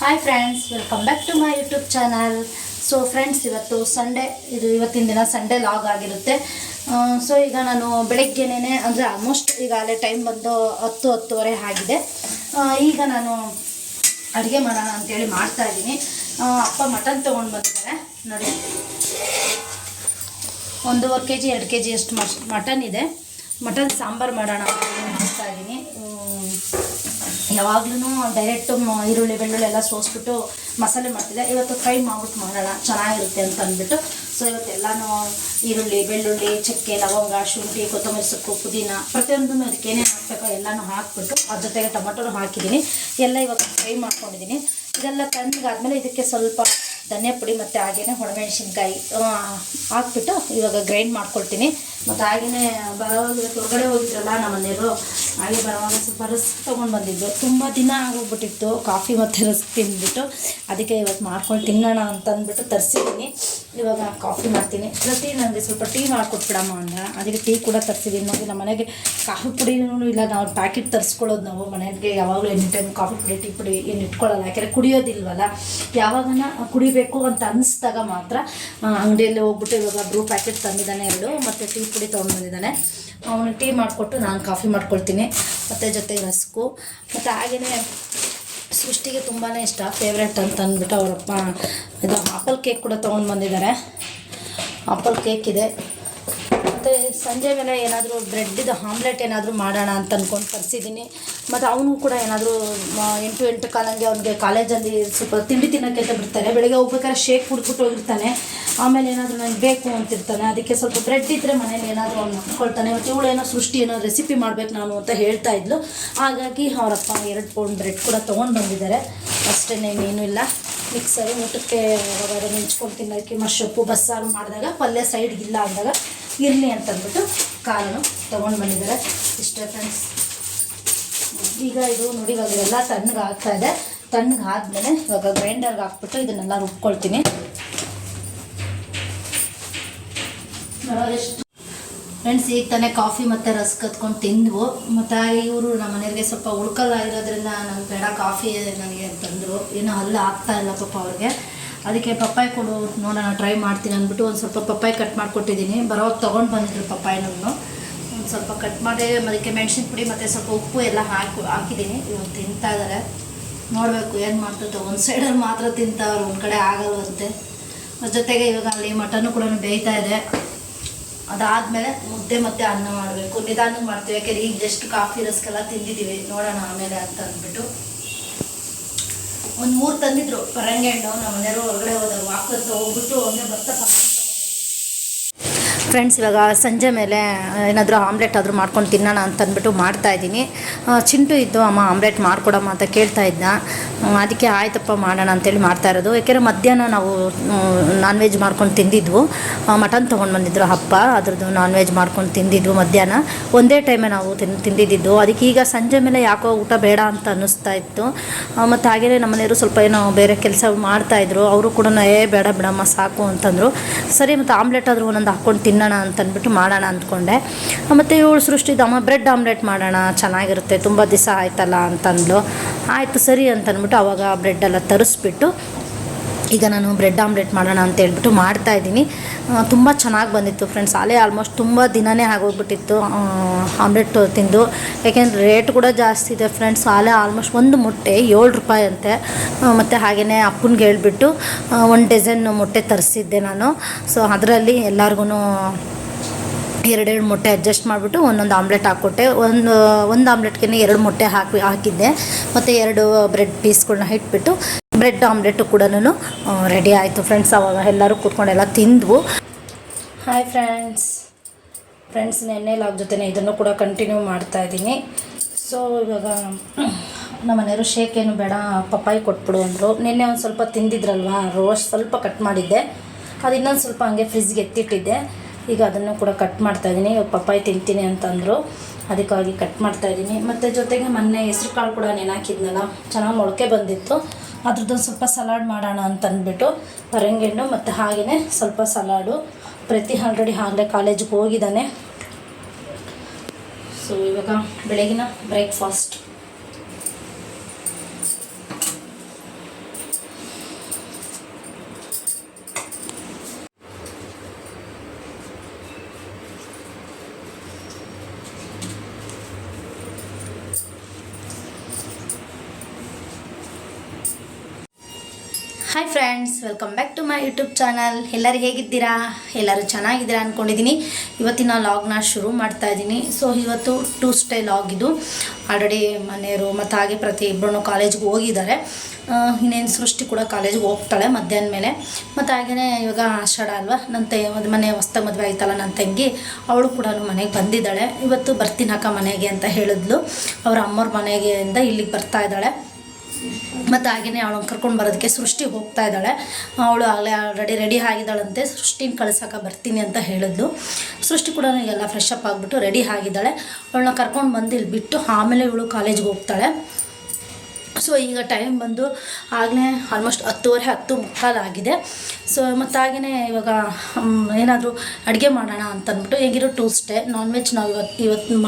Hi friends, welcome back to my YouTube channel. So friends, ಇವತ್ತು Sunday, ಇವತ್ತಿನ ದಿನ Sunday log ಆಗಿರುತ್ತೆ. So ಈಗ ನಾನು ಬೆಳಗ್ಗೆನೇ ಅಂದರೆ ಆಲ್ಮೋಸ್ಟ್ ಈಗಾಗಲೇ ಟೈಮ್ ಬಂದು 10-10:30 ಆಗಿದೆ. ಈಗ ನಾನು ಅಡುಗೆ ಮಾಡೋಣ ಅಂತೇಳಿ ಮಾಡ್ತಾಯಿದ್ದೀನಿ. ಅಪ್ಪ ಮಟನ್ ತೊಗೊಂಡು ಬಂದಿದ್ದಾರೆ ನೋಡಿ. 1.5 kg 2 kg ಅಷ್ಟು ಮಟನ್ ಇದೆ. ಮಟನ್ ಸಾಂಬಾರು ಮಾಡೋಣ ಮಾಡ್ತಾಯಿದ್ದೀನಿ. ಯಾವಾಗ್ಲೂ ಡೈರೆಕ್ಟು ಈರುಳ್ಳಿ ಬೆಳ್ಳುಳ್ಳಿ ಎಲ್ಲ ಸೋಸ್ಬಿಟ್ಟು ಮಸಾಲೆ ಮಾಡ್ತಿದ್ದೆ. ಇವತ್ತು ಫ್ರೈ ಮಾಡ್ಬಿಟ್ಟು ಮಾಡೋಣ, ಚೆನ್ನಾಗಿರುತ್ತೆ ಅಂತ ಅಂದ್ಬಿಟ್ಟು. ಸೊ ಇವತ್ತೆಲ್ಲನೂ ಈರುಳ್ಳಿ ಬೆಳ್ಳುಳ್ಳಿ ಚಕ್ಕೆ ಲವಂಗ ಶುಂಠಿ ಕೊತ್ತಂಬರಿ ಸೊಪ್ಪು ಪುದೀನ ಪ್ರತಿಯೊಂದನ್ನು ಅದಕ್ಕೇನೇ ಹಾಕಬೇಕೋ ಎಲ್ಲನೂ ಹಾಕ್ಬಿಟ್ಟು ಅದ್ರ ಜೊತೆಗೆ ಟೊಮಟೊನೂ ಹಾಕಿದ್ದೀನಿ. ಎಲ್ಲ ಇವಾಗ ಫ್ರೈ ಮಾಡ್ಕೊಂಡಿದ್ದೀನಿ. ಇದೆಲ್ಲ ತಣ್ಣಗಾದ್ಮೇಲೆ ಇದಕ್ಕೆ ಸ್ವಲ್ಪ ಧನಿಯಾ ಪುಡಿ ಮತ್ತು ಹಾಗೆಯೇ ಒಣಮೆಣಸಿನ್ಕಾಯಿ ಹಾಕ್ಬಿಟ್ಟು ಇವಾಗ ಗ್ರೈಂಡ್ ಮಾಡ್ಕೊಳ್ತೀನಿ. ಮತ್ತು ಹಾಗೆಯೇ ಬರೋವಾಗ ಹೊರಗಡೆ ಹೋಗಿದ್ರಲ್ಲ ನಮ್ಮ ಮನೆಯವರು, ಹಾಗೆ ಬರೋವಾಗ ಸ್ವಲ್ಪ ರಸ್ಕ್ ತೊಗೊಂಡು ಬಂದಿದ್ದು. ತುಂಬ ದಿನ ಆಗೋಗ್ಬಿಟ್ಟಿತ್ತು ಕಾಫಿ ಮತ್ತು ರಸ್ಕ್ ತಿಂದ್ಬಿಟ್ಟು. ಅದಕ್ಕೆ ಇವತ್ತು ಮಾಡ್ಕೊಂಡು ತಿನ್ನೋಣ ಅಂತಂದ್ಬಿಟ್ಟು ತರಿಸಿದ್ದೀನಿ. ಇವಾಗ ಕಾಫಿ ಮಾಡ್ತೀನಿ. ಪ್ರತಿ ನನಗೆ ಸ್ವಲ್ಪ ಟೀ ಮಾಡಿಕೊಟ್ಬಿಡಮ್ಮ ಅಂದ, ಅದಕ್ಕೆ ಟೀ ಕೂಡ ತರಿಸಿದ್ದೀನಿ. ನೋಡಿ, ನಮ್ಮ ಮನೆಗೆ ಕಾಫಿ ಪುಡಿನೂ ಇಲ್ಲ, ನಾವು ಪ್ಯಾಕೆಟ್ ತರಿಸ್ಕೊಳ್ಳೋದು. ನಾವು ಮನೆಗೆ ಯಾವಾಗಲೂ ಎನಿ ಟೈಮ್ ಕಾಫಿ ಪುಡಿ ಟೀ ಪುಡಿ ಏನು ಇಟ್ಕೊಳ್ಳಲ್ಲ, ಯಾಕೆಂದರೆ ಕುಡಿಯೋದಿಲ್ವಲ್ಲ. ಯಾವಾಗನ ಕುಡಿಬೇಕು ಅಂತ ಅನಿಸ್ದಾಗ ಮಾತ್ರ ಅಂಗಡಿಯಲ್ಲಿ ಹೋಗ್ಬಿಟ್ಟು ಇವಾಗ ಬ್ರೂ ಪ್ಯಾಕೆಟ್ ತಂದಿದ್ದಾನೆ 2, ಮತ್ತು ಟೀ ಪುಡಿ ತೊಗೊಂಡು ಬಂದಿದ್ದಾನೆ. ಅವನು ಟೀ ಮಾಡಿಕೊಟ್ಟು ನಾನು ಕಾಫಿ ಮಾಡ್ಕೊಳ್ತೀನಿ. ಮತ್ತು ಜೊತೆಗೆ ರಸ್ಕು. ಮತ್ತು ಹಾಗೆಯೇ ಸೃಷ್ಟಿಗೆ ತುಂಬಾ ಇಷ್ಟ, ಫೇವ್ರೆಟ್ ಅಂತ ಅಂದ್ಬಿಟ್ಟು ಅವರಪ್ಪ ಇದು ಆಪಲ್ ಕೇಕ್ ಕೂಡ ತೊಗೊಂಡು ಬಂದಿದ್ದಾರೆ. ಆಪಲ್ ಕೇಕ್ ಇದೆ. ಮತ್ತು ಸಂಜೆ ಮೇಲೆ ಏನಾದರೂ ಬ್ರೆಡ್ಡಿದು ಆಮ್ಲೆಟ್ ಏನಾದರೂ ಮಾಡೋಣ ಅಂತ ಅಂದ್ಕೊಂಡು ತರಿಸಿದ್ದೀನಿ. ಮತ್ತು ಅವನು ಕೂಡ ಏನಾದರೂ 8 ಕಾಲಂಗೆ ಅವ್ನಿಗೆ ಕಾಲೇಜಲ್ಲಿ ಸ್ವಲ್ಪ ತಿಂಡಿ ತಿನ್ನೋಕ್ಕೆ ಅಂತ ಬಿಡ್ತಾರೆ. ಬೆಳಗ್ಗೆ ಹೋಗ್ಬೇಕಾದ್ರೆ ಶೇಕ್ ಕುಡ್ಬಿಟ್ಟು ಹೋಗಿರ್ತಾನೆ. ಆಮೇಲೆ ಏನಾದರೂ ನನಗೆ ಬೇಕು ಅಂತಿರ್ತಾನೆ. ಅದಕ್ಕೆ ಸ್ವಲ್ಪ ಬ್ರೆಡ್ ಇದ್ದರೆ ಮನೇಲಿ ಏನಾದರೂ ಅವ್ನು ಹಾಕ್ಕೊಳ್ತಾನೆ. ಮತ್ತು ಇವಳು ಏನೋ ಸೃಷ್ಟಿ ಏನೋ ರೆಸಿಪಿ ಮಾಡಬೇಕು ನಾನು ಅಂತ ಹೇಳ್ತಾ ಇದ್ಲು. ಹಾಗಾಗಿ ಅವರಪ್ಪ 2 ಪೌಂಡ್ ಬ್ರೆಡ್ ಕೂಡ ತೊಗೊಂಡು ಬಂದಿದ್ದಾರೆ. ಅಷ್ಟೇ, ಇನ್ನೇನು ಇಲ್ಲ. ಮಿಕ್ಸರು ಊಟಕ್ಕೆ ಯಾವಾಗ ನೆಂಚ್ಕೊಂಡು ತಿನ್ನೋಕ್ಕೆ ಮಶ್ರಪ್ಪು ಬಸ್ಸಾರು ಮಾಡಿದಾಗ ಪಲ್ಯ ಸೈಡ್ಗಿಲ್ಲ ಅಂದಾಗ ಇರಲಿ ಅಂತಂದ್ಬಿಟ್ಟು ಕಾರನ್ನು ತೊಗೊಂಡು ಬಂದಿದ್ದಾರೆ. ಇಷ್ಟೇ ಫ್ರೆಂಡ್ಸ್. ಈಗ ಇದು ನೋಡಿ, ಇವಾಗ ಇವೆಲ್ಲ ತಣ್ಣಗೆ ಆಗ್ತಾಯಿದೆ. ತಣ್ಣಗೆ ಆದಮೇಲೆ ಇವಾಗ ಗ್ರೈಂಡರ್ಗೆ ಹಾಕ್ಬಿಟ್ಟು ಇದನ್ನೆಲ್ಲ ರುಬ್ಕೊಳ್ತೀನಿ. ಫ್ರೆಂಡ್ಸ್, ಈಗ ತಾನೇ ಕಾಫಿ ಮತ್ತು ರಸ್ಕ್ ಕತ್ಕೊಂಡು ತಿಂದ್ವು. ಮತ್ತು ಹಾಗೆ ಇವರು ನಮ್ಮ ಮನೆಯವರಿಗೆ ಸ್ವಲ್ಪ ಉಳ್ಕಲ್ಲಾಗಿರೋದ್ರಿಂದ ನನಗೆ ಬೇಡ ಕಾಫಿ ನನಗೆ ಅಂತಂದರು. ಏನೋ ಹಲ್ಲು ಆಗ್ತಾಯಿಲ್ಲ ಪಾಪ ಅವ್ರಿಗೆ. ಅದಕ್ಕೆ ಪಪ್ಪಾಯಿ ಕೊಡು ನೋಡೋಣ, ಟ್ರೈ ಮಾಡ್ತೀನಿ ಅಂದ್ಬಿಟ್ಟು ಒಂದು ಸ್ವಲ್ಪ ಪಪ್ಪಾಯಿ ಕಟ್ ಮಾಡಿಕೊಟ್ಟಿದ್ದೀನಿ. ಬರೋವಾಗ ತೊಗೊಂಡು ಬಂದಿದ್ರು ಪಪ್ಪಾಯಿನೂ. ಒಂದು ಸ್ವಲ್ಪ ಕಟ್ ಮಾಡಿ ಅದಕ್ಕೆ ಮೆಣಸಿನ ಪುಡಿ ಮತ್ತು ಸ್ವಲ್ಪ ಉಪ್ಪು ಎಲ್ಲ ಹಾಕಿದ್ದೀನಿ. ಇವಾಗ ತಿಂತಾ ಇದ್ದಾರೆ. ನೋಡಬೇಕು ಏನು ಮಾಡ್ತದೆ. ಒಂದು ಸೈಡಲ್ಲಿ ಮಾತ್ರ ತಿಂತಾವ್ರು, ಒಂದು ಕಡೆ ಆಗಲ್ವಂತೆ. ಅದ್ರ ಜೊತೆಗೆ ಇವಾಗ ಅಲ್ಲಿ ಮಟನ್ನು ಕೂಡ ಬೇಯ್ತಾ ಇದೆ. ಅದಾದಮೇಲೆ ಮುದ್ದೆ ಮತ್ತು ಅನ್ನ ಮಾಡಬೇಕು. ನಿಧಾನಕ್ಕೆ ಮಾಡ್ತೀವಿ, ಯಾಕೆಂದರೆ ಈಗ ಜಸ್ಟ್ ಕಾಫಿ ರಸ್ಕೆಲ್ಲ ತಿಂದಿದ್ದೀವಿ. ನೋಡೋಣ ಆಮೇಲೆ ಅಂತ ಅಂದ್ಬಿಟ್ಟು. ಒಂದು 3 ತಂದಿದ್ರು ಪರಂಗಿ ಹಣ್ಣು. ನಮ್ಮ ಮನೆಯವರು ಹೊರಗಡೆ ಹೋದಾಗ ವಾಕಂತ ಹೋಗ್ಬಿಟ್ಟು ಹಂಗೆ ಬರ್ತಾ ಫ್ರೆಂಡ್ಸ್, ಇವಾಗ ಸಂಜೆ ಮೇಲೆ ಏನಾದರೂ ಆಮ್ಲೆಟ್ ಆದರೂ ಮಾಡ್ಕೊಂಡು ತಿನ್ನೋಣ ಅಂತ ಅಂದ್ಬಿಟ್ಟು ಮಾಡ್ತಾಯಿದ್ದೀನಿ. ಚಿಂಟು ಇದ್ದು ಅಮ್ಮ ಆಮ್ಲೆಟ್ ಮಾಡಿಕೊಡಮ್ಮ ಅಂತ ಕೇಳ್ತಾ ಇದ್ದ. ಅದಕ್ಕೆ ಆಯ್ತಪ್ಪ ಮಾಡೋಣ ಅಂತೇಳಿ ಮಾಡ್ತಾ ಇರೋದು. ಯಾಕೆಂದರೆ ಮಧ್ಯಾಹ್ನ ನಾವು ನಾನ್ ವೆಜ್ ಮಾಡ್ಕೊಂಡು ತಿಂದಿದ್ವು. ಮಟನ್ ತೊಗೊಂಡು ಬಂದಿದ್ರು ಹಬ್ಬ, ಅದ್ರದ್ದು ನಾನ್ ವೆಜ್ ಮಾಡ್ಕೊಂಡು ತಿಂದಿದ್ವು. ಮಧ್ಯಾಹ್ನ ಒಂದೇ ಟೈಮೇ ನಾವು ತಿಂದಿದ್ದು. ಅದಕ್ಕೆ ಈಗ ಸಂಜೆ ಮೇಲೆ ಯಾಕೋ ಊಟ ಬೇಡ ಅಂತ ಅನ್ನಿಸ್ತಾ ಇತ್ತು. ಮತ್ತು ಹಾಗೆಯೇ ನಮ್ಮ ಮನೆಯವರು ಸ್ವಲ್ಪ ಏನೋ ಬೇರೆ ಕೆಲಸ ಮಾಡ್ತಾಯಿದ್ರು. ಅವರು ಕೂಡ ಬೇಡ ಬಿಡಮ್ಮ ಸಾಕು ಅಂತಂದರು. ಸರಿ, ಮತ್ತು ಆಮ್ಲೆಟ್ ಆದರೂ ಒಂದೊಂದು ಹಾಕ್ಕೊಂಡು ತಿನ್ನೋಣ ಅಂತಂದ್ಬಿಟ್ಟು ಮಾಡೋಣ ಅಂದ್ಕೊಂಡೆ. ಮತ್ತು ಇವಳು ಸೃಷ್ಟಿದಮ್ಮ ಬ್ರೆಡ್ ಆಮ್ಲೆಟ್ ಮಾಡೋಣ ಚೆನ್ನಾಗಿರುತ್ತೆ, ತುಂಬ ದಿವಸ ಆಯ್ತಲ್ಲ ಅಂತಂದ್ಲು. ಆಯಿತು ಸರಿ ಅಂತಂದ್ಬಿಟ್ಟು ಆವಾಗ ಬ್ರೆಡ್ಡೆಲ್ಲ ತರಿಸ್ಬಿಟ್ಟು ಈಗ ನಾನು ಬ್ರೆಡ್ ಆಮ್ಲೆಟ್ ಮಾಡೋಣ ಅಂತ ಹೇಳ್ಬಿಟ್ಟು ಮಾಡ್ತಾಯಿದ್ದೀನಿ. ತುಂಬ ಚೆನ್ನಾಗಿ ಬಂದಿತ್ತು ಫ್ರೆಂಡ್ಸ್. ಅಲ್ಲೇ ಆಲ್ಮೋಸ್ಟ್ ತುಂಬ ದಿನವೇ ಆಗೋಗ್ಬಿಟ್ಟಿತ್ತು ಆಮ್ಲೆಟ್ ತಿಂದು. ಯಾಕೆಂದರೆ ರೇಟ್ ಕೂಡ ಜಾಸ್ತಿ ಇದೆ ಫ್ರೆಂಡ್ಸ್. ಅಲ್ಲೇ ಆಲ್ಮೋಸ್ಟ್ ಒಂದು ಮೊಟ್ಟೆ 7 ರೂಪಾಯಿ ಅಂತೆ. ಮತ್ತು ಹಾಗೆಯೇ ಅಪ್ಪನಿಗೆ ಹೇಳ್ಬಿಟ್ಟು 1 ಡಜನ್ ಮೊಟ್ಟೆ ತರಿಸಿದ್ದೆ ನಾನು. ಸೊ ಅದರಲ್ಲಿ ಎಲ್ಲರಿಗೂ 2 ಮೊಟ್ಟೆ ಅಡ್ಜಸ್ಟ್ ಮಾಡಿಬಿಟ್ಟು ಒಂದೊಂದು ಆಮ್ಲೆಟ್ ಹಾಕ್ಕೊಟ್ಟೆ. ಒಂದು ಆಮ್ಲೆಟ್ಗೆ 2 ಮೊಟ್ಟೆ ಹಾಕಿದ್ದೆ. ಮತ್ತು 2 ಬ್ರೆಡ್ ಪೀಸ್ಗಳನ್ನ ಇಟ್ಬಿಟ್ಟು ಬ್ರೆಡ್ ಆಮ್ಲೆಟು ಕೂಡ ರೆಡಿ ಆಯಿತು ಫ್ರೆಂಡ್ಸ್. ಅವಾಗ ಎಲ್ಲರೂ ಕೂತ್ಕೊಂಡೆಲ್ಲ ತಿಂದ್ವು. ಹಾಯ್ ಫ್ರೆಂಡ್ಸ್, ನೆನ್ನೆ ಲಾಗ್ ಜೊತೆ ಇದನ್ನು ಕೂಡ ಕಂಟಿನ್ಯೂ ಮಾಡ್ತಾಯಿದ್ದೀನಿ. ಸೊ ಇವಾಗ ನಮ್ಮ ಮನೆಯವರು ಶೇಕ್ ಏನು ಬೇಡ ಪಪ್ಪಾಯಿ ಕೊಟ್ಬಿಡು ಅಂದರು. ನಿನ್ನೆ ಒಂದು ಸ್ವಲ್ಪ ತಿಂದಿದ್ರಲ್ವ, ರೋಸ್ಟ್ ಸ್ವಲ್ಪ ಕಟ್ ಮಾಡಿದ್ದೆ. ಅದು ಇನ್ನೊಂದು ಸ್ವಲ್ಪ ಹಂಗೆ ಫ್ರಿಜ್ಗೆ ಎತ್ತಿಟ್ಟಿದ್ದೆ. ಈಗ ಅದನ್ನು ಕೂಡ ಕಟ್ ಮಾಡ್ತಾಯಿದ್ದೀನಿ. ಇವಾಗ ಪಪ್ಪಾಯಿ ತಿಂತೀನಿ ಅಂತಂದರು, ಅದಕ್ಕಾಗಿ ಕಟ್ ಮಾಡ್ತಾಯಿದ್ದೀನಿ. ಮತ್ತು ಜೊತೆಗೆ ಮೊನ್ನೆ ಹೆಸ್ರು ಕಾಳು ಕೂಡ ನೆನಾಕಿದ್ನಲ್ಲ, ಚೆನ್ನಾಗಿ ಮೊಳಕೆ ಬಂದಿತ್ತು. ಅದ್ರದ್ದೊಂದು ಸ್ವಲ್ಪ ಸಲಾಡ್ ಮಾಡೋಣ ಅಂತಂದ್ಬಿಟ್ಟು ಪರಂಗಿ ಹಣ್ಣು ಮತ್ತು ಹಾಗೆಯೇ ಸ್ವಲ್ಪ ಸಲಾಡು. ಪ್ರತಿ ಆಲ್ರೆಡಿ ಆಗಲೇ ಕಾಲೇಜಿಗೆ ಹೋಗಿದ್ದಾನೆ. ಸೊ ಇವಾಗ ಬೆಳಗಿನ breakfast hi friends, welcome back to my YouTube channel. ಎಲ್ಲರೂ ಹೇಗಿದ್ದೀರಾ? ಎಲ್ಲರೂ ಚೆನ್ನಾಗಿದ್ದೀರಾ ಅಂದ್ಕೊಂಡಿದ್ದೀನಿ. ಇವತ್ತಿನ ಲಾಗ್ನ ಶುರು ಮಾಡ್ತಾ ಇದ್ದೀನಿ. ಸೊ ಇವತ್ತು ಟ್ಯೂಸ್ಡೇ ಲಾಗ್ ಇದು. ಆಲ್ರೆಡಿ ಮನೆಯವರು ಮತ್ತು ಹಾಗೆ ಪ್ರತಿಯೊಬ್ಬರೂ ಕಾಲೇಜ್ಗೆ ಹೋಗಿದ್ದಾರೆ. ಇನ್ನೇನು ಸೃಷ್ಟಿ ಕೂಡ ಕಾಲೇಜ್ಗೆ ಹೋಗ್ತಾಳೆ ಮಧ್ಯಾಹ್ನ ಮೇಲೆ. ಮತ್ತು ಹಾಗೆಯೇ ಇವಾಗ ಆಷಾಢ ಅಲ್ವಾ, ನನ್ನ ಮನೆ ಹೊಸ್ದಾಗಿ ಮದುವೆ ಆಯ್ತಲ್ಲ ನನ್ನ ತಂಗಿ, ಅವಳು ಕೂಡ ಮನೆಗೆ ಬಂದಿದ್ದಾಳೆ. ಇವತ್ತು ಬರ್ತೀನಕ್ಕ ಮನೆಗೆ ಅಂತ ಹೇಳಿದ್ಲು. ಅವ್ರ ಅಮ್ಮವ್ರ ಮನೆಗೆಯಿಂದ ಇಲ್ಲಿಗೆ ಬರ್ತಾ ಇದ್ದಾಳೆ. ಮತ್ತು ಹಾಗೆಯೇ ಅವಳನ್ನು ಕರ್ಕೊಂಡು ಬರೋದಕ್ಕೆ ಸೃಷ್ಟಿ ಹೋಗ್ತಾ ಇದ್ದಾಳೆ. ಅವಳು ಆಗಲೇ ಆಲ್ರೆಡಿ ರೆಡಿ ಆಗಿದ್ದಾಳಂತೆ. ಸೃಷ್ಟಿನ ಕಳ್ಸೋಕೆ ಬರ್ತೀನಿ ಅಂತ ಹೇಳಿದ್ಲು. ಸೃಷ್ಟಿ ಕೂಡ ಎಲ್ಲ ಫ್ರೆಶ್ ಅಪ್ ಆಗಿಬಿಟ್ಟು ರೆಡಿ ಆಗಿದ್ದಾಳೆ. ಅವಳನ್ನ ಕರ್ಕೊಂಡು ಬಂದು ಇಲ್ಲಿ ಬಿಟ್ಟು ಆಮೇಲೆ ಇವಳು ಕಾಲೇಜ್ಗೆ ಹೋಗ್ತಾಳೆ. ಸೊ ಈಗ ಟೈಮ್ ಬಂದು ಆಗಲೇ ಆಲ್ಮೋಸ್ಟ್ 10:30 ಆಗಿದೆ. ಸೊ ಮತ್ತು ಹಾಗೆಯೇ ಇವಾಗ ಏನಾದರೂ ಅಡುಗೆ ಮಾಡೋಣ ಅಂತಂದ್ಬಿಟ್ಟು, ಹೇಗಿರೋ ಟ್ಯೂಸ್ಡೇ ನಾನ್ ವೆಜ್ ನಾವು ಇವತ್ತು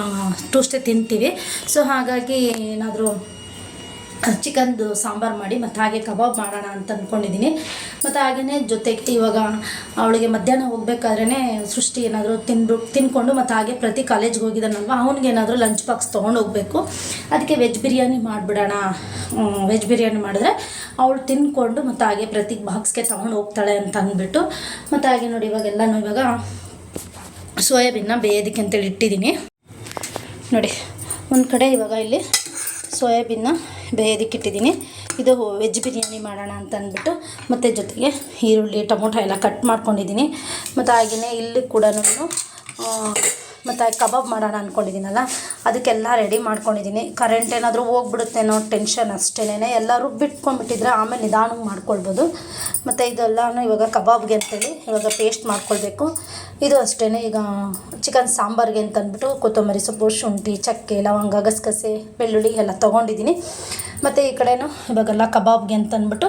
ಟ್ಯೂಸ್ಡೇ ತಿಂತೀವಿ. ಸೊ ಹಾಗಾಗಿ ಏನಾದರೂ ಚಿಕನ್ದು ಸಾಂಬಾರು ಮಾಡಿ ಮತ್ತು ಹಾಗೆ ಕಬಾಬ್ ಮಾಡೋಣ ಅಂತ ಅಂದ್ಕೊಂಡಿದ್ದೀನಿ. ಮತ್ತು ಹಾಗೆಯೇ ಜೊತೆಗೆ ಇವಾಗ ಅವಳಿಗೆ ಮಧ್ಯಾಹ್ನ ಹೋಗ್ಬೇಕಾದ್ರೇ ಸೃಷ್ಟಿ ಏನಾದರೂ ತಿಂದ್ಕೊಂಡು ಮತ್ತು ಹಾಗೆ ಪ್ರತಿ ಕಾಲೇಜ್ಗೆ ಹೋಗಿದ್ದಾನಲ್ವ, ಅವನಿಗೇನಾದರೂ ಲಂಚ್ ಬಾಕ್ಸ್ ತೊಗೊಂಡು ಹೋಗಬೇಕು. ಅದಕ್ಕೆ ವೆಜ್ ಬಿರಿಯಾನಿ ಮಾಡಿಬಿಡೋಣ. ವೆಜ್ ಬಿರಿಯಾನಿ ಮಾಡಿದ್ರೆ ಅವಳು ತಿಂದ್ಕೊಂಡು ಮತ್ತು ಹಾಗೆ ಪ್ರತಿ ಬಾಕ್ಸ್ಗೆ ತೊಗೊಂಡು ಹೋಗ್ತಾಳೆ ಅಂತ ಅಂದ್ಬಿಟ್ಟು. ಮತ್ತು ಹಾಗೆ ನೋಡಿ ಇವಾಗ ಸೋಯಾಬೀನ್ನ ಬೇಯೋದಕ್ಕೆ ಅಂತೇಳಿ ಇಟ್ಟಿದ್ದೀನಿ. ನೋಡಿ ಒಂದು ಕಡೆ ಇವಾಗ ಇಲ್ಲಿ ಸೋಯಾಬೀನ್ನ ಬೇಯೋದಕ್ಕೆ ಇಟ್ಟಿದ್ದೀನಿ. ಇದು ವೆಜ್ ಬಿರಿಯಾನಿ ಮಾಡೋಣ ಅಂತ ಅಂದ್ಬಿಟ್ಟು. ಮತ್ತು ಜೊತೆಗೆ ಈರುಳ್ಳಿ ಟೊಮೊಟೊ ಎಲ್ಲ ಕಟ್ ಮಾಡ್ಕೊಂಡಿದ್ದೀನಿ. ಮತ್ತು ಹಾಗೆಯೇ ಇಲ್ಲಿ ಕೂಡ ಮತ್ತು ಕಬಾಬ್ ಮಾಡೋಣ ಅಂದ್ಕೊಂಡಿದ್ದೀನಲ್ಲ, ಅದಕ್ಕೆಲ್ಲ ರೆಡಿ ಮಾಡ್ಕೊಂಡಿದ್ದೀನಿ. ಕರೆಂಟ್ ಏನಾದರೂ ಹೋಗ್ಬಿಡುತ್ತೇನೋ ಟೆನ್ಷನ್ ಅಷ್ಟೇನೆ. ಎಲ್ಲ ರುಬ್ಬಿಟ್ಕೊಂಡ್ಬಿಟ್ಟಿದ್ರೆ ಆಮೇಲೆ ನಿಧಾನಕ್ಕೆ ಮಾಡ್ಕೊಳ್ಬೋದು. ಮತ್ತು ಇದೆಲ್ಲನೂ ಇವಾಗ ಕಬಾಬ್ಗೆ ಅಂತೇಳಿ ಇವಾಗ ಪೇಸ್ಟ್ ಮಾಡ್ಕೊಳ್ಬೇಕು. ಇದು ಅಷ್ಟೇ. ಈಗ ಚಿಕನ್ ಸಾಂಬಾರಿಗೆ ಅಂತ ಅಂದ್ಬಿಟ್ಟು ಕೊತ್ತಂಬರಿ ಸೊಪ್ಪು, ಶುಂಠಿ, ಚಕ್ಕೆ, ಲವಂಗ, ಗಸಗಸೆ, ಬೆಳ್ಳುಳ್ಳಿ ಎಲ್ಲ ತೊಗೊಂಡಿದ್ದೀನಿ. ಮತ್ತು ಈ ಕಡೆಯೂ ಇವಾಗೆಲ್ಲ ಕಬಾಬ್ಗೆ ಅಂತ ಅಂದ್ಬಿಟ್ಟು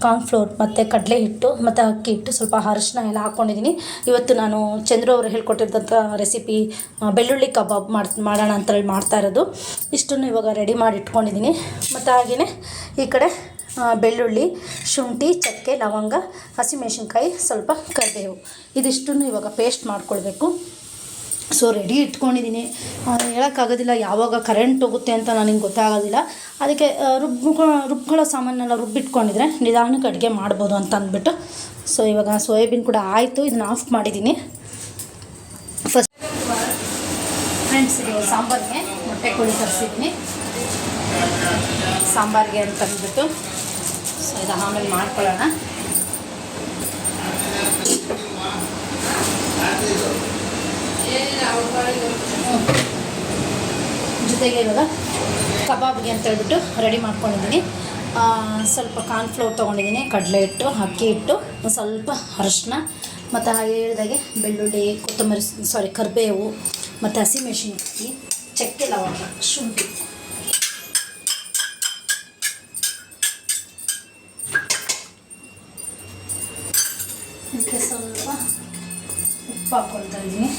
ಕಾರ್ನ್ಫ್ಲೋರ್ ಮತ್ತು ಕಡಲೆ ಹಿಟ್ಟು ಮತ್ತು ಅಕ್ಕಿ ಹಿಟ್ಟು, ಸ್ವಲ್ಪ ಅರಿಶಿನ ಎಲ್ಲ ಹಾಕ್ಕೊಂಡಿದ್ದೀನಿ. ಇವತ್ತು ನಾನು ಚಂದ್ರು ಅವರು ಹೇಳ್ಕೊಟ್ಟಿದ್ದಂಥ ರೆಸಿಪಿ ಬೆಳ್ಳುಳ್ಳಿ ಕಬಾಬ್ ಮಾಡೋಣ ಅಂತೇಳಿ ಮಾಡ್ತಾ ಇರೋದು. ಇಷ್ಟನ್ನು ಇವಾಗ ರೆಡಿ ಮಾಡಿ ಇಟ್ಕೊಂಡಿದ್ದೀನಿ. ಮತ್ತು ಹಾಗೆಯೇ ಈ ಕಡೆ ಬೆಳ್ಳುಳ್ಳಿ, ಶುಂಠಿ, ಚಕ್ಕೆ, ಲವಂಗ, ಹಸಿಮೆಣಸಿನ್ಕಾಯಿ, ಸ್ವಲ್ಪ ಕರಿಬೇವು, ಇದಿಷ್ಟನ್ನು ಇವಾಗ ಪೇಸ್ಟ್ ಮಾಡ್ಕೊಳ್ಬೇಕು. ಸೊ ರೆಡಿ ಇಟ್ಕೊಂಡಿದ್ದೀನಿ. ಹೇಳೋಕ್ಕಾಗೋದಿಲ್ಲ ಯಾವಾಗ ಕರೆಂಟ್ ಹೋಗುತ್ತೆ ಅಂತ ನನಗೆ ಗೊತ್ತಾಗೋದಿಲ್ಲ. ಅದಕ್ಕೆ ರುಬ್ಕೊಳ್ಳೋ ಸಾಮಾನೆಲ್ಲ ರುಬ್ಬಿಟ್ಕೊಂಡಿದ್ರೆ ನಿಧಾನಕ್ಕೆ ಅಡುಗೆ ಮಾಡ್ಬೋದು ಅಂತ ಅಂದ್ಬಿಟ್ಟು. ಸೊ ಇವಾಗ ಸೋಯಾಬೀನ್ ಕೂಡ ಆಯಿತು, ಇದನ್ನ ಆಫ್ ಮಾಡಿದ್ದೀನಿ. ಫಸ್ಟ್ ಫ್ರೆಂಡ್ಸ್, ಇದು ಸಾಂಬಾರಿಗೆ ಮೊಟ್ಟೆ ಕೋಳಿ ತರಿಸಿದ್ದೀನಿ ಸಾಂಬಾರಿಗೆ ಅಂತ ಅಂದ್ಬಿಟ್ಟು. ಸೊ ಇದು ಆಮೇಲೆ ಮಾಡ್ಕೊಳ್ಳೋಣ. ಜೊತೆಗೆ ಇವಾಗ ಕಬಾಬ್ಗೆ ಅಂತ ಹೇಳ್ಬಿಟ್ಟು ರೆಡಿ ಮಾಡ್ಕೊಂಡಿದ್ದೀನಿ. ಸ್ವಲ್ಪ ಕಾರ್ನ್ಫ್ಲೋರ್ ತೊಗೊಂಡಿದ್ದೀನಿ, ಕಡಲೆ ಹಿಟ್ಟು, ಅಕ್ಕಿ ಹಿಟ್ಟು, ಸ್ವಲ್ಪ ಅರಿಶಿನ, ಮತ್ತು ಹಾಗೆ ಹೇಳಿದಾಗೆ ಬೆಳ್ಳುಳ್ಳಿ, ಕರಿಬೇವು ಮತ್ತು ಹಸಿಮೆಣಸಿನ್ಕಾಯಿ, ಚಕ್ಕೆ, ಲವಂಗ, ಶುಂಠಿ, ಇದಕ್ಕೆ ಸ್ವಲ್ಪ ಉಪ್ಪು ಹಾಕ್ಕೊಳ್ತಾ ಇದ್ದೀನಿ.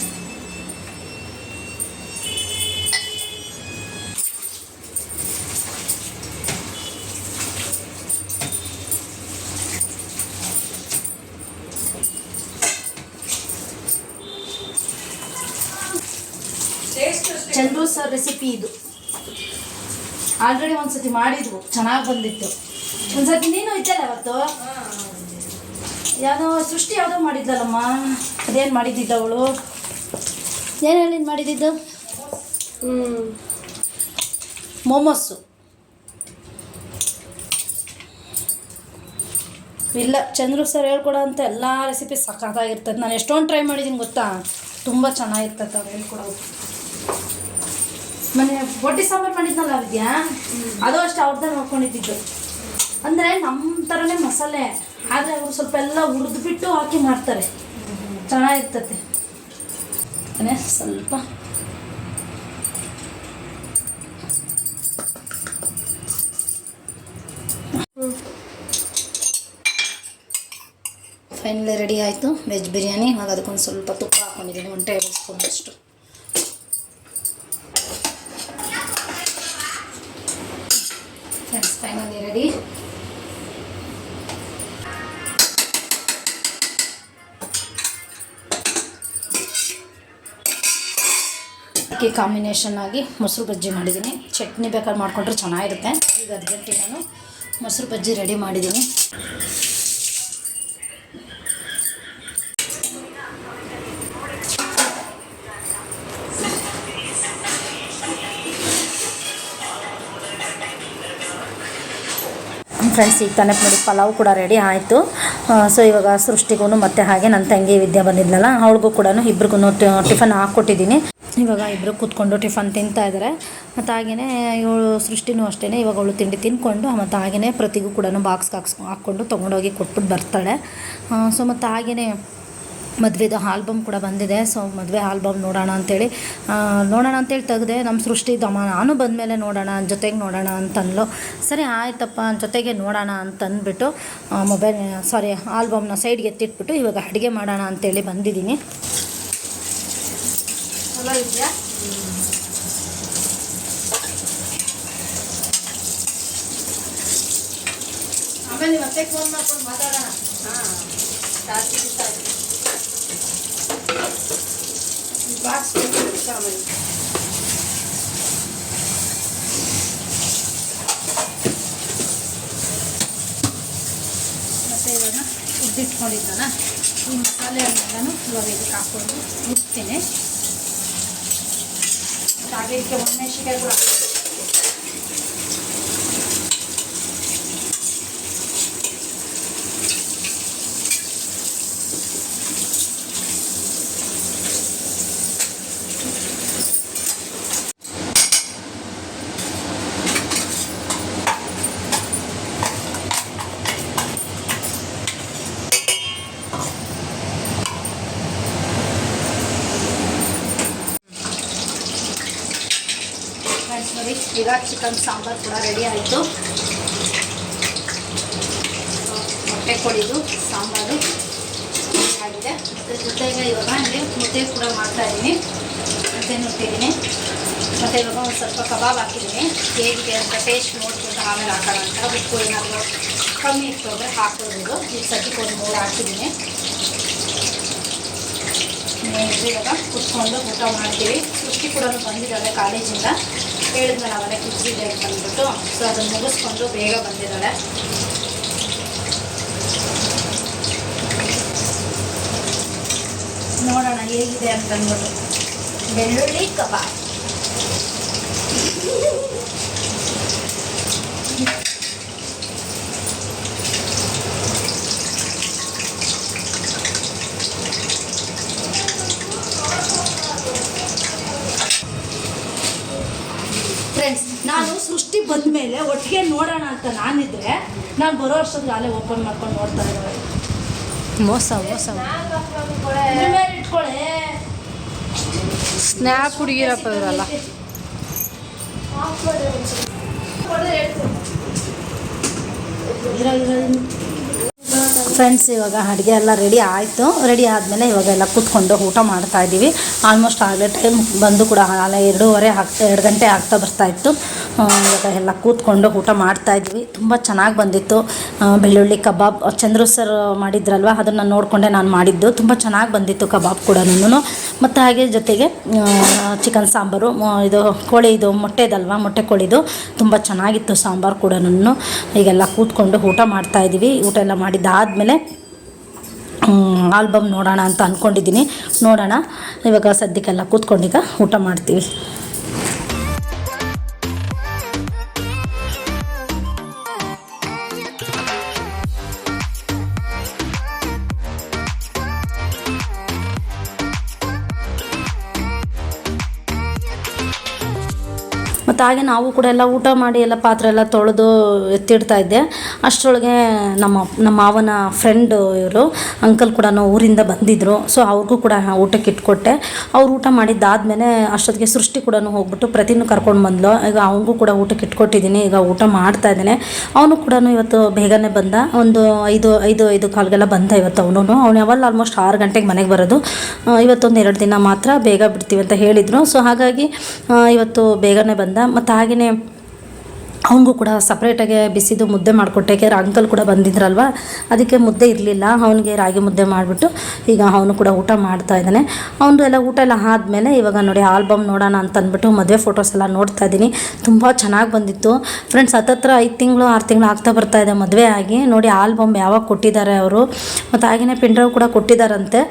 ಚಂದ್ರು ಸರ್ ರೆಸಿಪಿ ಇದು. ಆಲ್ರೆಡಿ ಒಂದ್ಸತಿ ಮಾಡಿದ್ವು, ಚೆನ್ನಾಗಿ ಬಂದಿತ್ತು. ಒಂದ್ಸತಿ ನೀನು ಇದ್ದಲ್ಲ ಅವತ್ತು, ಯಾವುದೋ ಸೃಷ್ಟಿ ಯಾವುದೋ ಮಾಡಿದ್ದಲ್ಲಮ್ಮ, ಅದೇನು ಮಾಡಿದ್ದಿದ್ದ ಅವಳು? ಏನು ಹೇಳಿ ಮಾಡಿದ್ದು? ಮೋಮೋಸು ಇಲ್ಲ, ಚಂದ್ರು ಸರ್ ಹೇಳ್ಕೊಡೋ ಅಂತ ಎಲ್ಲ ರೆಸಿಪಿ ಸಖತ್ತಾಗಿರ್ತದೆ. ನಾನು ಎಷ್ಟೊಂದು ಟ್ರೈ ಮಾಡಿದ್ದೀನಿ ಗೊತ್ತಾ, ತುಂಬ ಚೆನ್ನಾಗಿರ್ತದೆ ಅವ್ರು ಹೇಳ್ಕೊಡೋದು. ಮನೆ ಬೊಟ್ಟಿ ಸಾಂಬಾರು ಮಾಡಿದ್ನಲ್ಲ ವಿದ್ಯಾ, ಅದು ಅಷ್ಟು ಅವ್ರದ್ದೇ ನೋಡ್ಕೊಂಡಿದ್ದು. ಅಂದರೆ ನಮ್ಮ ಥರನೇ ಮಸಾಲೆ, ಆದರೆ ಅವರು ಸ್ವಲ್ಪ ಎಲ್ಲ ಹುರಿದ್ಬಿಟ್ಟು ಹಾಕಿ ಮಾಡ್ತಾರೆ, ಚೆನ್ನಾಗಿರ್ತದೆ. ಸ್ವಲ್ಪ ಫೈನಲಿ ರೆಡಿ ಆಯಿತು ವೆಜ್ ಬಿರಿಯಾನಿ. ಇವಾಗ ಅದಕ್ಕೊಂದು ಸ್ವಲ್ಪ ತುಪ್ಪ ಹಾಕ್ಕೊಂಡಿದ್ದೀನಿ, 1 ಟೇಬಲ್ ಸ್ಪೂನ್ ಅಷ್ಟು. Friends, finally ready. ಅದಕ್ಕೆ ಕಾಂಬಿನೇಷನ್ ಆಗಿ ಮೊಸರು ಬಜ್ಜಿ ಮಾಡಿದ್ದೀನಿ. ಚಟ್ನಿ ಬೇಕಾದ್ರೆ ಮಾಡಿಕೊಂಡ್ರೆ ಚೆನ್ನಾಗಿರುತ್ತೆ. ಈಗ ಅರ್ಜೆಂಟಿ ನಾನು ಮೊಸರು ಬಜ್ಜಿ ರೆಡಿ ಮಾಡಿದ್ದೀನಿ. ಫ್ರೆಂಡ್ಸ್, ಈಗ ತಾನೇ ನೋಡಿ ಪಲಾವ್ ಕೂಡ ರೆಡಿ ಆಯಿತು. ಸೊ ಇವಾಗ ಸೃಷ್ಟಿಗೂ ಮತ್ತು ಹಾಗೆ ನನ್ನ ತಂಗಿ ವಿದ್ಯಾ ಬಂದಿದ್ನಲ್ಲ ಅವಳಿಗೂ ಕೂಡ ಇಬ್ರಿಗೂ ಟಿಫನ್ ಹಾಕ್ಕೊಟ್ಟಿದ್ದೀನಿ. ಇವಾಗ ಇಬ್ಬರು ಕೂತ್ಕೊಂಡು ಟಿಫನ್ ತಿಂತಾಯಿದ್ದಾರೆ. ಮತ್ತು ಹಾಗೆಯೇ ಇವಳು ಸೃಷ್ಟಿನೂ ಅಷ್ಟೇ, ಇವಾಗ ಅವಳು ತಿಂಡಿ ತಿಂದ್ಕೊಂಡು ಮತ್ತು ಹಾಗೆಯೇ ಪ್ರತಿಗೂ ಕೂಡ ಬಾಕ್ಸ್ಗೆ ಹಾಕ್ಕೊಂಡು ತೊಗೊಂಡೋಗಿ ಕೊಟ್ಬಿಟ್ಟು ಬರ್ತಾಳೆ. ಸೊ ಮತ್ತು ಹಾಗೆಯೇ ಮದುವೆದು ಆಲ್ಬಮ್ ಕೂಡ ಬಂದಿದೆ. ಸೊ ಮದುವೆ ಆಲ್ಬಮ್ ನೋಡೋಣ ಅಂಥೇಳಿ ತೆಗೆದೆ. ನಮ್ಮ ಸೃಷ್ಟಿದಮ್ಮ ನಾನು ಬಂದಮೇಲೆ ನೋಡೋಣ, ಜೊತೆಗೆ ನೋಡೋಣ ಅಂತಂದ್ಲು. ಸರಿ ಆಯ್ತಪ್ಪ, ಜೊತೆಗೆ ನೋಡೋಣ ಅಂತಂದ್ಬಿಟ್ಟು ಆಲ್ಬಮ್ನ ಸೈಡ್ಗೆ ಎತ್ತಿಟ್ಬಿಟ್ಟು ಇವಾಗ ಅಡುಗೆ ಮಾಡೋಣ ಅಂಥೇಳಿ ಬಂದಿದ್ದೀನಿ. ಚಲೋ ಇದೆಯಾ? ಆಮೇಲೆ ಮತ್ತೆ ಫೋನ್ ಮಾಡ್ಕೊಂಡು ಮಾತಾಡೋಣ. ಬಾಕ್ಸ್ ಆಮೇಲೆ ಮತ್ತು ಇವಾಗ ಉದ್ದಿಟ್ಕೊಂಡಿದ್ದಾನ ಈ ಮಸಾಲೆಯನ್ನೆಲ್ಲನೂ ಇವಾಗ ಇದಕ್ಕೆ ಹಾಕ್ಕೊಂಡು ಮುಚ್ತೀನಿ. ಹಾಗೆ ಇದಕ್ಕೆ ಒಣಮೆಣಸಿನ್ಕಾಯಿ ಕೂಡ ನೋಡಿ. ಈಗ ಚಿಕನ್ ಸಾಂಬಾರು ಕೂಡ ರೆಡಿ ಆಯಿತು. ಮೊಟ್ಟೆ ಕೊಡಿದು ಸಾಂಬಾರು ಆಗಿದೆ. ಅದ್ರ ಜೊತೆಗೆ ಇವಾಗ ನನಗೆ ಮುದ್ದೆ ಕೂಡ ಮಾಡ್ತಾಯಿದ್ದೀನಿ. ಮುದ್ದೆನೂ ಇಟ್ಟಿದ್ದೀನಿ. ಮತ್ತು ಇವಾಗ ಒಂದು ಸ್ವಲ್ಪ ಕಬಾಬ್ ಹಾಕಿದ್ದೀನಿ. ಹೇಗಿದೆ ಅಂತ ಟೇಸ್ಟ್ ನೋಡ್ಕೊಂಡು ಆಮೇಲೆ ಹಾಕೋಣ ಅಂತ. ಉಪ್ಪು ಏನಾದರೂ ಕಮ್ಮಿ ಇತ್ತು ಅಂದರೆ ಹಾಕೋಬೋದು. ಈಗ ಸದ್ಯಕ್ಕೆ ಒಂದು 3 ಹಾಕಿದ್ದೀನಿ. ಇವಾಗ ಕುತ್ಕೊಂಡು ಊಟ ಮಾಡ್ತೀವಿ. ಸೃಷ್ಟಿ ಕೂಡ ಬಂದಿದ್ದಾಳೆ ಕಾಲೇಜಿಂದ. ಹೇಳಿದ್ಮೇಲೆ ಅವರೇ ಕುದಿಸಿದೆ ಅಂತ ಅಂದ್ಬಿಟ್ಟು, ಸೊ ಅದನ್ನು ಮುಗಿಸ್ಕೊಂಡು ಬೇಗ ಬಂದಿದ್ದಾಳೆ. ನೋಡೋಣ ಹೇಗಿದೆ ಅಂತಂದ್ಬಿಟ್ಟು. ಬೆಳ್ಳುಳ್ಳಿ ಕಬಾಬ್ ಫ್ರೆಂಡ್ಸ್, ನಾನು ಸೃಷ್ಟಿ ಬಂದ ಮೇಲೆ ಒಟ್ಟಿಗೆ ನೋಡೋಣ ಅಂತ ನಾನಿದ್ರೆ ನಾನು ಬರೋ ವರ್ಷದ ಅಲ್ಲೇ ಓಪನ್ ಮಾಡ್ಕೊಂಡು ನೋಡ್ತಾ ಇದ್ದಾರೆ. ಮೋಸ ಇಟ್ಕೊಳ್ಳೆ. ಸ್ನ್ಯಾಪ್ ಹುಡುಗಿರಪ್ಪ ಇವರಲ್ಲ. ಫ್ರೆಂಡ್ಸ್, ಇವಾಗ ಅಡುಗೆ ಎಲ್ಲ ರೆಡಿ ಆಯಿತು. ರೆಡಿ ಆದಮೇಲೆ ಇವಾಗೆಲ್ಲ ಕೂತ್ಕೊಂಡು ಊಟ ಮಾಡ್ತಾಯಿದ್ದೀವಿ. ಆಲ್ಮೋಸ್ಟ್ ಆಗಲೇ ಟೈಮ್ ಬಂದು ಕೂಡ 2 ಗಂಟೆ ಆಗ್ತಾ ಬರ್ತಾಯಿತ್ತು. ಇವಾಗ ಎಲ್ಲ ಕೂತ್ಕೊಂಡು ಊಟ ಮಾಡ್ತಾಯಿದ್ವಿ. ತುಂಬ ಚೆನ್ನಾಗಿ ಬಂದಿತ್ತು. ಬೆಳ್ಳುಳ್ಳಿ ಕಬಾಬ್ ಚಂದ್ರು ಸರ್ ಮಾಡಿದ್ರಲ್ವ, ಅದನ್ನು ನೋಡಿಕೊಂಡೆ ನಾನು ಮಾಡಿದ್ದು. ತುಂಬ ಚೆನ್ನಾಗಿ ಬಂದಿತ್ತು ಕಬಾಬ್ ಕೂಡ. ಮತ್ತು ಹಾಗೆ ಜೊತೆಗೆ ಚಿಕನ್ ಸಾಂಬಾರು, ಇದು ಕೋಳಿದು ಮೊಟ್ಟೆದಲ್ವ, ಮೊಟ್ಟೆ ಕೋಳಿದು ತುಂಬ ಚೆನ್ನಾಗಿತ್ತು ಸಾಂಬಾರು ಕೂಡ. ಈಗೆಲ್ಲ ಕೂತ್ಕೊಂಡು ಊಟ ಮಾಡ್ತಾಯಿದ್ದೀವಿ. ಊಟ ಎಲ್ಲ ಮಾಡಿದ್ದಾದಮೇಲೆ ಆಲ್ಬಮ್ ನೋಡೋಣ ಅಂತ ಅಂದ್ಕೊಂಡಿದ್ದೀನಿ. ನೋಡೋಣ, ಇವಾಗ ಸದ್ಯಕ್ಕೆಲ್ಲ ಕೂತ್ಕೊಂಡೀಗ ಊಟ ಮಾಡ್ತೀವಿ. ಮತ್ತು ಹಾಗೆ ನಾವು ಕೂಡ ಎಲ್ಲ ಊಟ ಮಾಡಿ ಎಲ್ಲ ಪಾತ್ರೆ ಎಲ್ಲ ತೊಳೆದು ಎತ್ತಿಡ್ತಾ ಇದ್ದೆ. ಅಷ್ಟರೊಳಗೆ ನಮ್ಮ ಮಾವನ ಫ್ರೆಂಡು ಇವರು ಅಂಕಲ್ ಕೂಡ ಊರಿಂದ ಬಂದಿದ್ದರು. ಸೊ ಅವ್ರಿಗೂ ಕೂಡ ಊಟಕ್ಕೆ ಇಟ್ಕೊಟ್ಟೆ. ಅವ್ರು ಊಟ ಮಾಡಿದ್ದಾದಮೇಲೆ ಅಷ್ಟೊತ್ತಿಗೆ ಸೃಷ್ಟಿ ಕೂಡ ಹೋಗ್ಬಿಟ್ಟು ಪ್ರತಿನೂ ಕರ್ಕೊಂಡು ಬಂದ್ಲು. ಈಗ ಅವನಿಗೂ ಕೂಡ ಊಟಕ್ಕೆ ಇಟ್ಕೊಟ್ಟಿದ್ದೀನಿ. ಈಗ ಊಟ ಮಾಡ್ತಾ ಇದ್ದಾನೆ. ಅವನು ಕೂಡ ಇವತ್ತು ಬೇಗನೆ ಬಂದ. ಒಂದು 5 ಕಾಲ್ಗೆಲ್ಲ ಬಂದ ಇವತ್ತು ಅವನು ಯಾವಲ್ಲ ಆಲ್ಮೋಸ್ಟ್ 6 ಗಂಟೆಗೆ ಮನೆಗೆ ಬರೋದು. ಇವತ್ತೊಂದು 2 ದಿನ ಮಾತ್ರ ಬೇಗ ಬಿಡ್ತೀವಿ ಅಂತ ಹೇಳಿದರು. ಸೊ ಹಾಗಾಗಿ ಇವತ್ತು ಬೇಗನೆ ಬಂದ. ಮತ್ತು ಹಾಗೆಯೇ ಅವನಿಗೂ ಕೂಡ ಸಪ್ರೇಟಾಗಿ ಬಿಸಿದು ಮುದ್ದೆ ಮಾಡಿಕೊಟ್ಟೆ. ಯಾಕೆಂದ್ರೆ ಅಂಕಲ್ ಕೂಡ ಬಂದಿದ್ರಲ್ವ, ಅದಕ್ಕೆ ಮುದ್ದೆ ಇರಲಿಲ್ಲ. ಅವನಿಗೆ ರಾಗಿ ಮುದ್ದೆ ಮಾಡಿಬಿಟ್ಟು ಈಗ ಅವನು ಕೂಡ ಊಟ ಮಾಡ್ತಾ ಇದ್ದಾನೆ. ಅವನದು ಎಲ್ಲ ಊಟ ಎಲ್ಲ ಆದಮೇಲೆ ಇವಾಗ ನೋಡಿ ಆಲ್ಬಮ್ ನೋಡೋಣ ಅಂತ ಅಂದ್ಬಿಟ್ಟು ಮದುವೆ ಫೋಟೋಸ್ ಎಲ್ಲ ನೋಡ್ತಾ ಇದ್ದೀನಿ. ತುಂಬ ಚೆನ್ನಾಗಿ ಬಂದಿತ್ತು ಫ್ರೆಂಡ್ಸ್. ಹತ್ತತ್ರ 5 ತಿಂಗಳು 6 ತಿಂಗಳು ಆಗ್ತಾ ಬರ್ತಾ ಇದೆ ಮದುವೆ ಆಗಿ. ನೋಡಿ ಆಲ್ಬಮ್ ಯಾವಾಗ ಕೊಟ್ಟಿದ್ದಾರೆ ಅವರು. ಮತ್ತು ಹಾಗೆಯೇ ಪಿಂಡ್ರವ್ ಕೂಡ ಕೊಟ್ಟಿದ್ದಾರಂತೆ.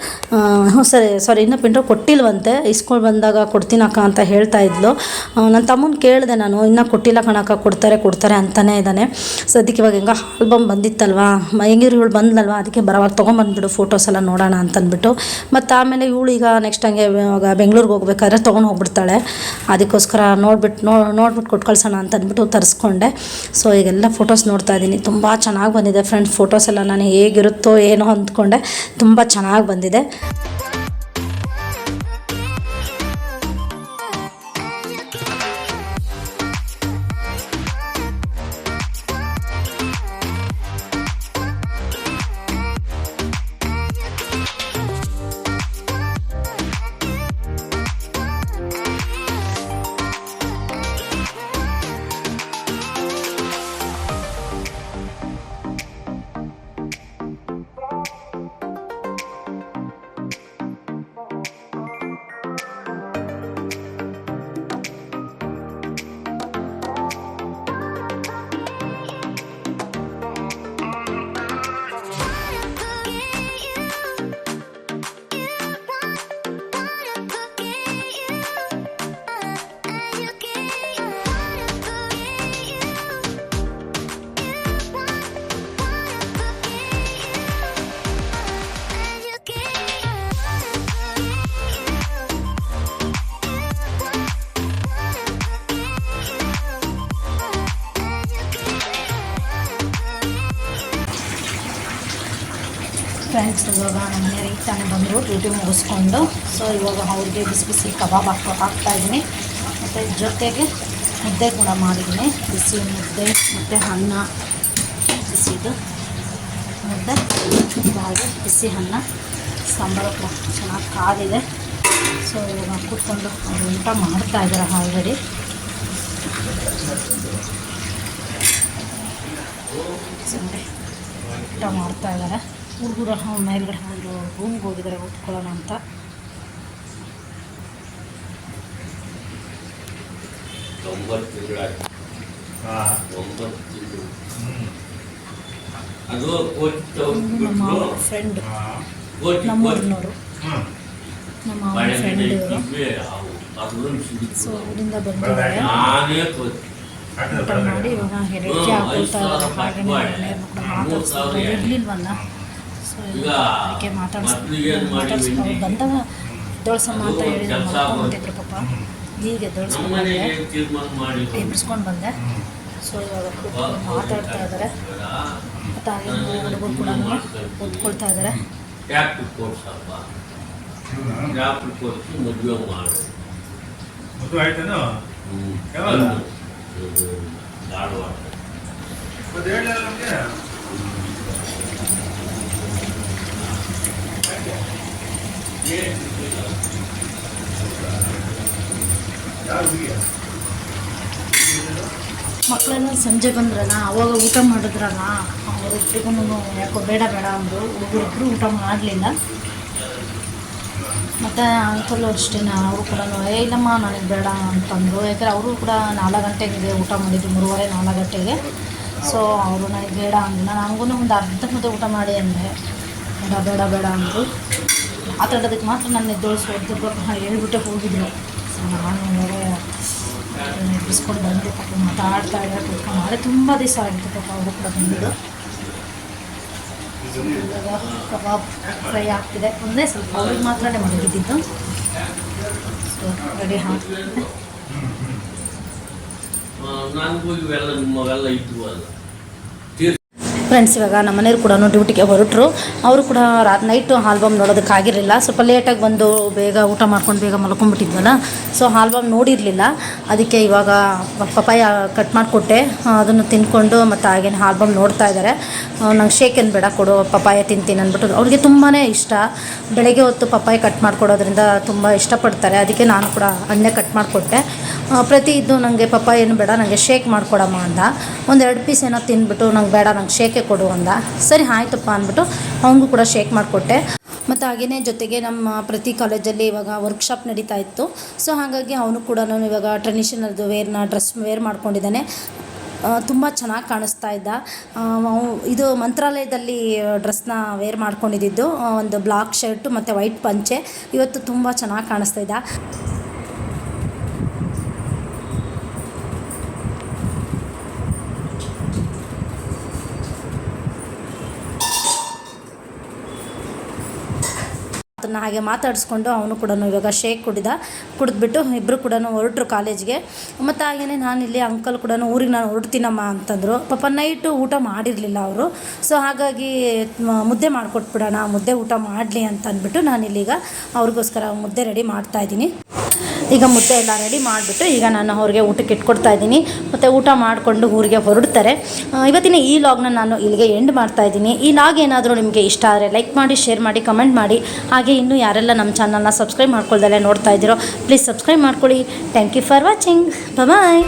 ಸಾರಿ ಇನ್ನೂ ಪಿಂಡ್ರವ್ ಕೊಟ್ಟಿಲ್ವಂತೆ. ಇಸ್ಕೊಂಡು ಬಂದಾಗ ಕೊಡ್ತೀನಕ್ಕ ಅಂತ ಹೇಳ್ತಾ ಇದ್ಲು. ನನ್ನ ತಮ್ಮನ ಕೇಳಿದೆ ನಾನು, ಇನ್ನೂ ಕೊಟ್ಟಿಲ್ಲ ಕಣಕ್ಕ, ಕೊಡ್ತಾರೆ ಅಂತಲೇ ಇದ್ದಾನೆ. ಸೊ ಅದಕ್ಕೆ ಇವಾಗ ಹೆಂಗ ಆಲ್ಬಮ್ ಬಂದಿತ್ತಲ್ವಾ, ಹೆಂಗಿರು ಇವಳು ಬಂದ್ಲಲ್ವ, ಅದಕ್ಕೆ ಬರೋವಾಗ ತೊಗೊಂಬಂದ್ಬಿಡು ಫೋಟೋಸ್ ಎಲ್ಲ ನೋಡೋಣ ಅಂತಂದ್ಬಿಟ್ಟು. ಮತ್ತು ಆಮೇಲೆ ಇವಳು ಈಗ ನೆಕ್ಸ್ಟ್ ಹಂಗೆ ಇವಾಗ ಬೆಂಗಳೂರಿಗೆ ಹೋಗ್ಬೇಕಾದ್ರೆ ತೊಗೊಂಡು ಹೋಗ್ಬಿಡ್ತಾಳೆ. ಅದಕ್ಕೋಸ್ಕರ ನೋಡ್ಬಿಟ್ಟು ಕೊಟ್ಟು ಕಳ್ಸೋಣ ಅಂತಂದ್ಬಿಟ್ಟು ತರಿಸ್ಕೊಂಡೆ. ಸೊ ಈಗೆಲ್ಲ ಫೋಟೋಸ್ ನೋಡ್ತಾ ಇದ್ದೀನಿ. ತುಂಬ ಚೆನ್ನಾಗಿ ಬಂದಿದೆ ಫ್ರೆಂಡ್ಸ್ ಫೋಟೋಸ್ ಎಲ್ಲ. ನಾನು ಹೇಗಿರುತ್ತೋ ಏನೋ ಅಂದ್ಕೊಂಡೆ, ತುಂಬ ಚೆನ್ನಾಗಿ ಬಂದಿದೆ. ಫ್ರೆಂಡ್ಸ್ ಇವಾಗ ನಮ್ಮ ಮನೆಯವ್ರಿಗೆ ತಾನೇ ಬಂದರು ಡ್ಯೂಟಿ ಮುಗಿಸ್ಕೊಂಡು. ಸೊ ಇವಾಗ ಅವ್ರಿಗೆ ಬಿಸಿ ಬಿಸಿ ಕಬಾಬ್ ಹಾಕ್ತಾಯಿದ್ದೀನಿ. ಮತ್ತು ಜೊತೆಗೆ ಮುದ್ದೆ ಕೂಡ ಮಾಡಿದ್ದೀನಿ. ಬಿಸಿ ಮುದ್ದೆ ಮತ್ತು ಅನ್ನ, ಬಿಸಿದು ಮುದ್ದೆ ಹಾಗೆ ಬಿಸಿ ಅನ್ನ, ಸಾಂಬಾರು ಕೂಡ ಚೆನ್ನಾಗಿ ಕಾದಿದೆ. ಸೊ ಇವಾಗ ಕೂತ್ಕೊಂಡು ಅವರು ಊಟ ಮಾಡ್ತಾಯಿದ್ದಾರೆ ಆಲ್ರೆಡಿ. ಊಟ ಮಾಡ್ತಾಯಿದ್ದಾರೆ. ಹುಡುಗರು ಮೇಲ್ಗಡೆ ಒಂದು ರೂಮ್ಗೆ ಹೋಗಿದ್ದಾರೆ ಓದ್ಕೊಳ್ಳೋಣ ಅಂತ. ನಮ್ಮ ಫ್ರೆಂಡ್ ನಮ್ಮೂರಿನವರು, ನಮ್ಮ ಫ್ರೆಂಡ್ ಇವರು. ಸೊ ಊರಿಂದ ಬಂದಿದ್ದಾರೆ. ಊಟ ಮಾಡಿ ಇವಾಗ ಹೆರಳಿಕೆ ಹಾಕೊಳ್ತಾ ಇದ್ದಾರೆ. ಹಾಗೆ ಕೂಡ ಮಾತಾಡ್ಸ್ತಾರೆ, ಇರ್ಲಿಲ್ವಲ್ಲ. ಸೊ ಅದಕ್ಕೆ ಮಾತಾಡ್ಸ್ಕೊಂಡು ಬಂದಾಗ ಎದ್ದೊಳ್ಸಮ್ಮ ಅಂತ ಹೇಳಿ ಮಾಡ್ಕೊಂಡಿದ್ರು ಪಾಪ. ಈಗ ಎದ್ದೊಳ್ಸ್ಕೊಂಡು ಬಂದೆ, ಎಬ್ಬಿಸ್ಕೊಂಡು ಬಂದೆ. ಸೊ ಇವಾಗ ಮಾತಾಡ್ತಾ ಇದ್ದಾರೆ. ಮತ್ತು ಹಾಗೆ ಹುಡುಗರು ಕೂಡ ಓದ್ಕೊಳ್ತಾ ಇದ್ದಾರೆ. ಮಕ್ಕಳೆಲ್ಲ ಸಂಜೆ ಬಂದ್ರಲ್ಲ, ಅವಾಗ ಊಟ ಮಾಡಿದ್ರಲ್ಲ, ಅವರಿಬ್ಬರಿಗೂ ಯಾಕೋ ಬೇಡ ಅಂದರು. ಹುಡುಗರಿಬ್ಬರು ಊಟ ಮಾಡಲಿಲ್ಲ. ಮತ್ತು ಅಂಕಲು ಅಷ್ಟೇ, ಅವರು ಕೂಡ ಇಲ್ಲಮ್ಮ ನನಗೆ ಬೇಡ ಅಂತಂದರು. ಯಾಕಂದರೆ ಅವರು ಕೂಡ 4 ಗಂಟೆಗೆ ಊಟ ಮಾಡಿದ್ದು, 3:30 4 ಗಂಟೆಗೆ. ಸೊ ಅವರು ನನಗೆ ಬೇಡ ಅಂದಿಲ್ಲ. ನನಗೂ ಒಂದು ಅರ್ಧ ಮುದ್ದೆ ಊಟ ಮಾಡಿ ಅಂದೆ. ಬೇಡ ಅಂದರು. ಮಾತಾಡೋದಕ್ಕೆ ಮಾತ್ರ ನನ್ನ ಎದ್ದೊಳಿಸೋದು ಹೇಳ್ಬಿಟ್ಟೆ ಹೋಗಿದ್ರು. ಸೊ ನಾನು ಎಬ್ಬಿಸ್ಕೊಂಡು ಬಂದು ಪಾಪ ಮಾತಾಡ್ತಾ ಇದ್ದಾರೆ ಕೂತ್ಕೊಂಡು. ಆದರೆ ತುಂಬ ದಿವಸ ಆಗಿತ್ತು ಪಾಪ ಅವರು ಕೂಡ ಬಂದಿದ್ದು. ಇವಾಗ ಕಬಾಬ್ ಫ್ರೈ ಆಗ್ತಿದೆ. ಒಂದೇ ಸ್ವಲ್ಪ ಅವ್ರಿಗೆ ಮಾತ್ರನೇ ಮಡಗಿದ್ದು. ಸೊ ರೆಡಿ ಆಗ್ತಿದೆ. ಫ್ರೆಂಡ್ಸ್ ಇವಾಗ ನಮ್ಮ ಮನೆಯವ್ರು ಕೂಡ ಡ್ಯೂಟಿಗೆ ಹೊರಟರು. ಅವರು ಕೂಡ ನೈಟು ಆಲ್ಬಮ್ ನೋಡೋದಕ್ಕಾಗಿರಲಿಲ್ಲ. ಸ್ವಲ್ಪ ಲೇಟಾಗಿ ಬಂದು ಬೇಗ ಊಟ ಮಾಡ್ಕೊಂಡು ಬೇಗ ಮಲ್ಕೊಂಡ್ಬಿಟ್ಟಿದ್ವಲ್ಲ. ಸೊ ಆಲ್ಬಮ್ ನೋಡಿರಲಿಲ್ಲ. ಅದಕ್ಕೆ ಇವಾಗ ಪಪಾಯ ಕಟ್ ಮಾಡಿಕೊಟ್ಟೆ, ಅದನ್ನು ತಿಂದ್ಕೊಂಡು ಮತ್ತು ಹಾಗೇನು ಆಲ್ಬಮ್ ನೋಡ್ತಾ ಇದ್ದಾರೆ. ನಂಗೆ ಶೇಕ್ ಏನು ಬೇಡ ಕೊಡು, ಪಪಾಯ ತಿಂತೀನಿ ಅಂದ್ಬಿಟ್ಟು. ಅವ್ರಿಗೆ ತುಂಬಾ ಇಷ್ಟ. ಬೆಳಗ್ಗೆ ಹೊತ್ತು ಪಪಾಯ ಕಟ್ ಮಾಡಿಕೊಡೋದ್ರಿಂದ ತುಂಬ ಇಷ್ಟಪಡ್ತಾರೆ. ಅದಕ್ಕೆ ನಾನು ಕೂಡ ಹಣ್ಣೆ ಕಟ್ ಮಾಡಿಕೊಟ್ಟೆ. ಪ್ರತಿ ಇದ್ದು ನನಗೆ ಪಪ್ಪ ಏನು ಬೇಡ ನನಗೆ ಶೇಕ್ ಮಾಡಿಕೊಡಮ್ಮ ಅಂದ. ಒಂದು 2 ಪೀಸ್ ಏನೋ ತಿಂದ್ಬಿಟ್ಟು ನಂಗೆ ಬೇಡ ನಂಗೆ ಶೇಕೆ ಕೊಡು ಅಂದ. ಸರಿ ಆಯ್ತಪ್ಪ ಅಂದ್ಬಿಟ್ಟು ಅವನಿಗೂ ಕೂಡ ಶೇಕ್ ಮಾಡಿಕೊಟ್ಟೆ. ಮತ್ತು ಹಾಗೆಯೇ ಜೊತೆಗೆ ನಮ್ಮ ಪ್ರತಿ ಕಾಲೇಜಲ್ಲಿ ಇವಾಗ ವರ್ಕ್ಶಾಪ್ ನಡೀತಾ ಇತ್ತು. ಸೊ ಹಾಗಾಗಿ ಅವನು ಕೂಡ ಇವಾಗ ಟ್ರೆಡಿಷನಲ್ದು ಡ್ರೆಸ್ ವೇರ್ ಮಾಡ್ಕೊಂಡಿದ್ದಾನೆ. ತುಂಬ ಚೆನ್ನಾಗಿ ಕಾಣಿಸ್ತಾ ಇದ್ದ. ಇದು ಮಂತ್ರಾಲಯದಲ್ಲಿ ಡ್ರೆಸ್ನ ವೇರ್ ಮಾಡ್ಕೊಂಡಿದ್ದು, ಒಂದು ಬ್ಲಾಕ್ ಶರ್ಟು ಮತ್ತು ವೈಟ್ ಪಂಚೆ. ಇವತ್ತು ತುಂಬ ಚೆನ್ನಾಗಿ ಕಾಣಿಸ್ತಾ ಇದ್ದ. ಅದನ್ನು ಹಾಗೆ ಮಾತಾಡಿಸ್ಕೊಂಡು ಅವನು ಕೂಡ ಇವಾಗ ಶೇಕ್ ಕುಡಿದ್ಬಿಟ್ಟು ಇಬ್ಬರು ಕೂಡ ಹೊರಟ್ರು ಕಾಲೇಜ್ಗೆ. ಮತ್ತು ಹಾಗೆಯೇ ನಾನಿಲ್ಲಿ ಅಂಕಲ್ ಕೂಡ ಊರಿಗೆ ನಾನು ಹೊರಡ್ತೀನಮ್ಮ ಅಂತಂದರು. ಪಾಪ ನೈಟು ಊಟ ಮಾಡಿರಲಿಲ್ಲ ಅವರು. ಸೊ ಹಾಗಾಗಿ ಮುದ್ದೆ ಮಾಡಿಕೊಟ್ಬಿಡೋಣ, ಮುದ್ದೆ ಊಟ ಮಾಡಲಿ ಅಂತ ಅಂದ್ಬಿಟ್ಟು ನಾನಿಲ್ಲೀಗ ಅವ್ರಿಗೋಸ್ಕರ ಮುದ್ದೆ ರೆಡಿ ಮಾಡ್ತಾಯಿದ್ದೀನಿ. ಈಗ ಮುದ್ದೆ ಎಲ್ಲ ರೆಡಿ ಮಾಡಿಬಿಟ್ಟು ಈಗ ನಾನು ಅವ್ರಿಗೆ ಊಟಕ್ಕೆ ಇಟ್ಕೊಡ್ತಾ ಇದ್ದೀನಿ. ಮತ್ತು ಊಟ ಮಾಡಿಕೊಂಡು ಊರಿಗೆ ಹೊರಡ್ತಾರೆ. ಇವತ್ತಿನ ಈ ಲಾಗ್ನ ನಾನು ಇಲ್ಲಿಗೆ ಎಂಡ್ ಮಾಡ್ತಾಯಿದ್ದೀನಿ. ಈ ಲಾಗ್ ಏನಾದರೂ ನಿಮಗೆ ಇಷ್ಟ ಆದರೆ ಲೈಕ್ ಮಾಡಿ, ಶೇರ್ ಮಾಡಿ, ಕಮೆಂಟ್ ಮಾಡಿ. ಹಾಗೆ ಇನ್ನೂ ಯಾರೆಲ್ಲ ನಮ್ಮ ಚಾನಲ್ನ ಸಬ್ಸ್ಕ್ರೈಬ್ ಮಾಡ್ಕೊಳ್ದಲ್ಲೇ ನೋಡ್ತಾ ಇದ್ದೀರೋ ಪ್ಲೀಸ್ ಸಬ್ಸ್ಕ್ರೈಬ್ ಮಾಡ್ಕೊಳ್ಳಿ. Thank you for watching. Bye.